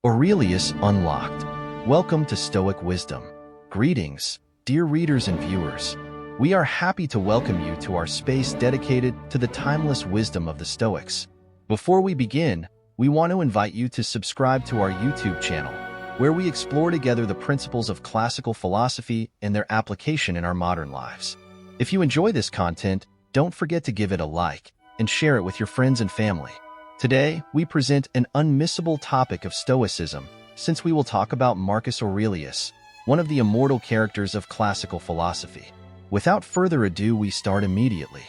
Aurelius Unlocked. Welcome to Stoic Wisdom. Greetings, dear readers and viewers. We are happy to welcome you to our space dedicated to the timeless wisdom of the Stoics. Before we begin, we want to invite you to subscribe to our YouTube channel, where we explore together the principles of classical philosophy and their application in our modern lives. If you enjoy this content, don't forget to give it a like and share it with your friends and family. Today, we present an unmissable topic of Stoicism, since we will talk about Marcus Aurelius, one of the immortal characters of classical philosophy. Without further ado, we start immediately.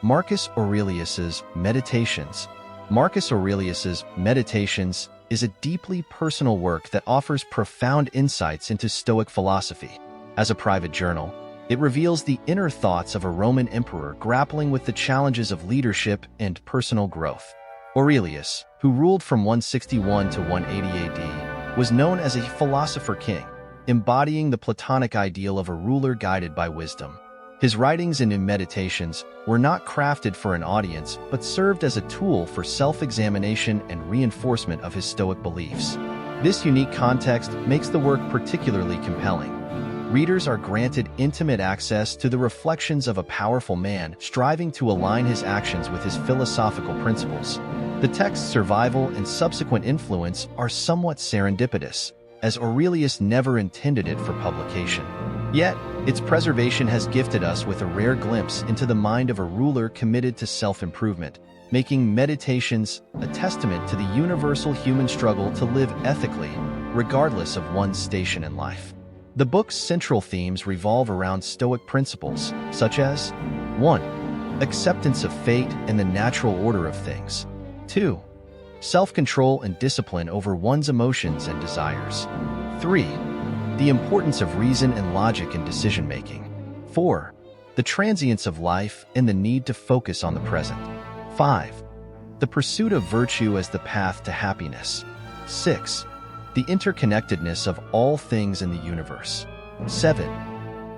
Marcus Aurelius's Meditations. Marcus Aurelius's Meditations is a deeply personal work that offers profound insights into Stoic philosophy. As a private journal, it reveals the inner thoughts of a Roman emperor grappling with the challenges of leadership and personal growth. Aurelius, who ruled from 161 to 180 AD, was known as a philosopher king, embodying the Platonic ideal of a ruler guided by wisdom. His writings and Meditations were not crafted for an audience, but served as a tool for self-examination and reinforcement of his Stoic beliefs. This unique context makes the work particularly compelling. Readers are granted intimate access to the reflections of a powerful man striving to align his actions with his philosophical principles. The text's survival and subsequent influence are somewhat serendipitous, as Aurelius never intended it for publication. Yet, its preservation has gifted us with a rare glimpse into the mind of a ruler committed to self-improvement, making Meditations a testament to the universal human struggle to live ethically, regardless of one's station in life. The book's central themes revolve around Stoic principles, such as 1. Acceptance of fate and the natural order of things. 2. Self-control and discipline over one's emotions and desires. 3. The importance of reason and logic in decision-making. 4. The transience of life and the need to focus on the present. 5. The pursuit of virtue as the path to happiness. 6. The interconnectedness of all things in the universe. 7.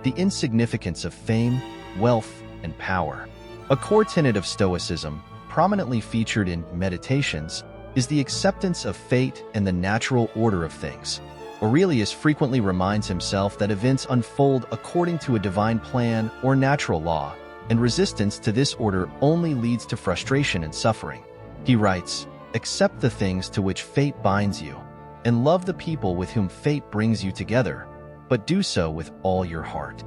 The insignificance of fame, wealth, and power. A core tenet of Stoicism, prominently featured in Meditations, is the acceptance of fate and the natural order of things. Aurelius frequently reminds himself that events unfold according to a divine plan or natural law, and resistance to this order only leads to frustration and suffering. He writes, "Accept the things to which fate binds you, and love the people with whom fate brings you together, but do so with all your heart."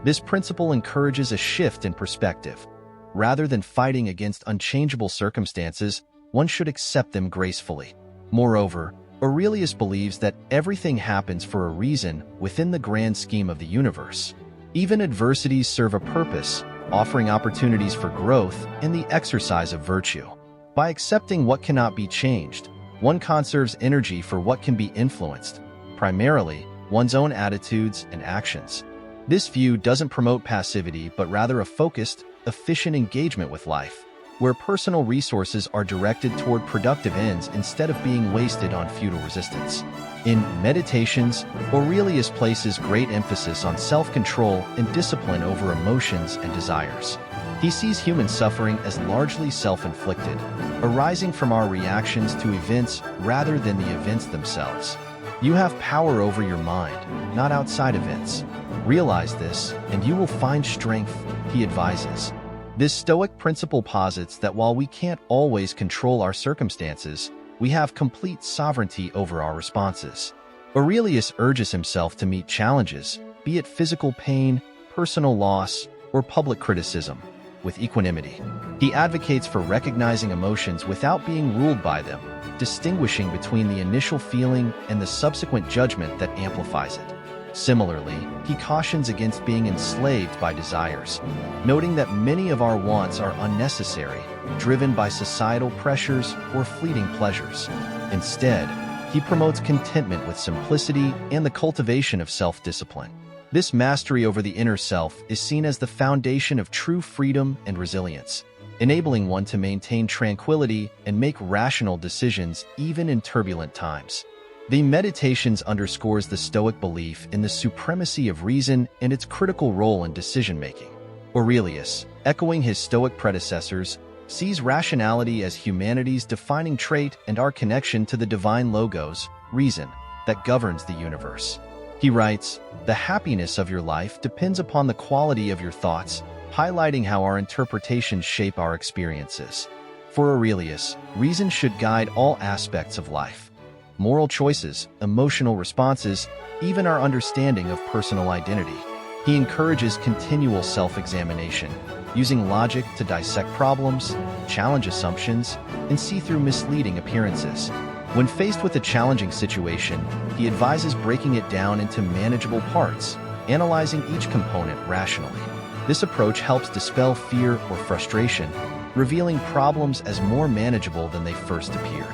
This principle encourages a shift in perspective. Rather than fighting against unchangeable circumstances, one should accept them gracefully. Moreover, Aurelius believes that everything happens for a reason within the grand scheme of the universe. Even adversities serve a purpose, offering opportunities for growth and the exercise of virtue. By accepting what cannot be changed, one conserves energy for what can be influenced, primarily one's own attitudes and actions. This view doesn't promote passivity, but rather a focused, efficient engagement with life, where personal resources are directed toward productive ends instead of being wasted on futile resistance. In Meditations, Aurelius places great emphasis on self-control and discipline over emotions and desires. He sees human suffering as largely self-inflicted, arising from our reactions to events rather than the events themselves. You have power over your mind, not outside events. Realize this, and you will find strength, he advises. This Stoic principle posits that while we can't always control our circumstances, we have complete sovereignty over our responses. Aurelius urges himself to meet challenges, be it physical pain, personal loss, or public criticism, with equanimity. He advocates for recognizing emotions without being ruled by them, distinguishing between the initial feeling and the subsequent judgment that amplifies it. Similarly, he cautions against being enslaved by desires, noting that many of our wants are unnecessary, driven by societal pressures or fleeting pleasures. Instead, he promotes contentment with simplicity and the cultivation of self-discipline. This mastery over the inner self is seen as the foundation of true freedom and resilience, enabling one to maintain tranquility and make rational decisions even in turbulent times. The Meditations underscores the Stoic belief in the supremacy of reason and its critical role in decision-making. Aurelius, echoing his Stoic predecessors, sees rationality as humanity's defining trait and our connection to the divine logos, reason, that governs the universe. He writes, "The happiness of your life depends upon the quality of your thoughts," highlighting how our interpretations shape our experiences. For Aurelius, reason should guide all aspects of life. Moral choices, emotional responses, even our understanding of personal identity. He encourages continual self-examination, using logic to dissect problems, challenge assumptions, and see through misleading appearances. When faced with a challenging situation, he advises breaking it down into manageable parts, analyzing each component rationally. This approach helps dispel fear or frustration, revealing problems as more manageable than they first appeared.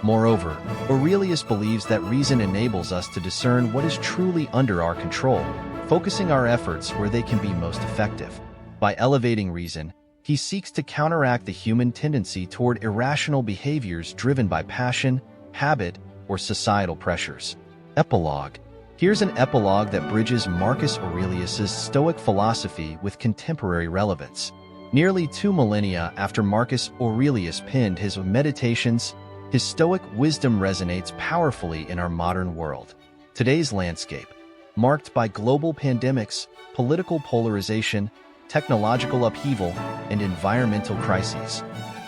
Moreover, Aurelius believes that reason enables us to discern what is truly under our control, focusing our efforts where they can be most effective. By elevating reason, he seeks to counteract the human tendency toward irrational behaviors driven by passion, habit, or societal pressures. Epilogue. Here's an epilogue that bridges Marcus Aurelius's Stoic philosophy with contemporary relevance. Nearly 2 millennia after Marcus Aurelius penned his Meditations, his Stoic wisdom resonates powerfully in our modern world. Today's landscape, marked by global pandemics, political polarization, technological upheaval, and environmental crises,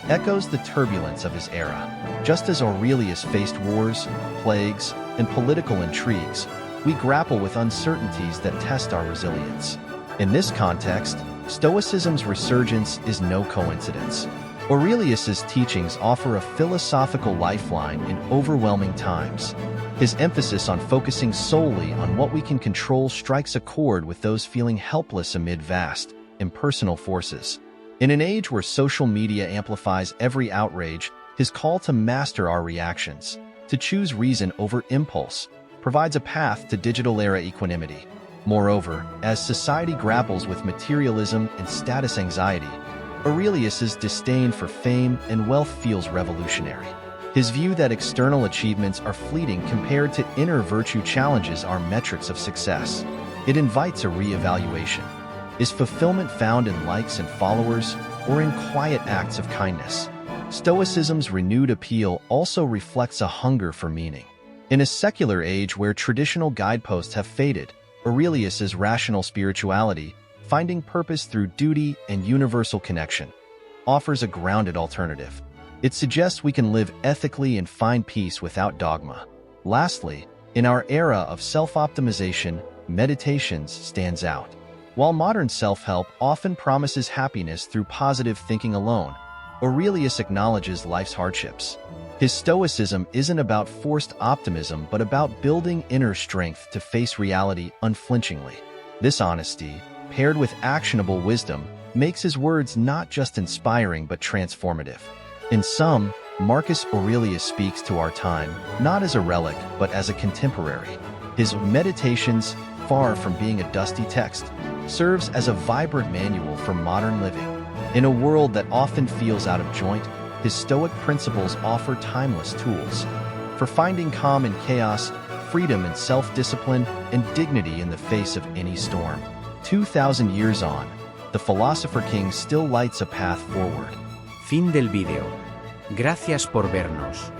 echoes the turbulence of his era. Just as Aurelius faced wars, plagues, and political intrigues, we grapple with uncertainties that test our resilience. In this context, Stoicism's resurgence is no coincidence. Aurelius's teachings offer a philosophical lifeline in overwhelming times. His emphasis on focusing solely on what we can control strikes a chord with those feeling helpless amid vast, impersonal forces. In an age where social media amplifies every outrage, his call to master our reactions, to choose reason over impulse, provides a path to digital-era equanimity. Moreover, as society grapples with materialism and status anxiety, Aurelius's disdain for fame and wealth feels revolutionary. His view that external achievements are fleeting compared to inner virtue challenges our metrics of success. It invites a re-evaluation. Is fulfillment found in likes and followers, or in quiet acts of kindness? Stoicism's renewed appeal also reflects a hunger for meaning. In a secular age where traditional guideposts have faded, Aurelius's rational spirituality, finding purpose through duty and universal connection, offers a grounded alternative. It suggests we can live ethically and find peace without dogma. Lastly, in our era of self-optimization, Meditations stands out. While modern self-help often promises happiness through positive thinking alone, Aurelius acknowledges life's hardships. His Stoicism isn't about forced optimism but about building inner strength to face reality unflinchingly. This honesty, paired with actionable wisdom, makes his words not just inspiring but transformative. In sum, Marcus Aurelius speaks to our time, not as a relic but as a contemporary. His Meditations, far from being a dusty text, serves as a vibrant manual for modern living. In a world that often feels out of joint, his Stoic principles offer timeless tools for finding calm in chaos, freedom in self-discipline, and dignity in the face of any storm. 2,000 years on, the philosopher king still lights a path forward. Fin del vídeo. Gracias por vernos.